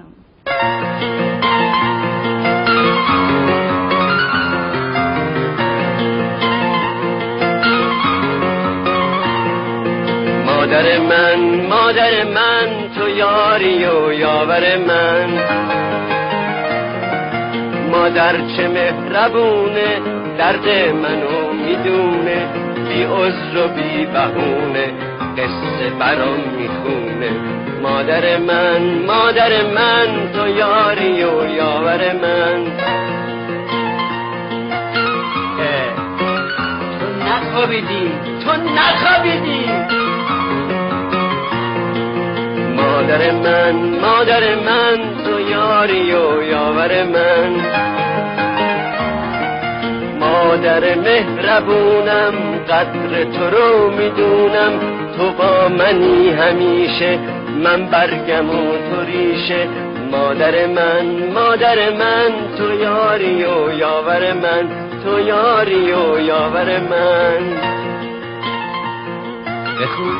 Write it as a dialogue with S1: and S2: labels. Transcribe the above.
S1: جونم.
S2: مادر من تو یاری و یاور من، مادر چه مهربونه درد منو میدونه، بی عذر و بی بهونه قصه برام میخونه. مادر من تو یاری و یاور من. تو نخوابیدی مادر من تو یاری و یاور من. مادر مهربونم قدر تو رو میدونم، تو با منی همیشه من برگم و تو ریشه. مادر من تو یاری و یاور من، تو یاری و یاور من. بخون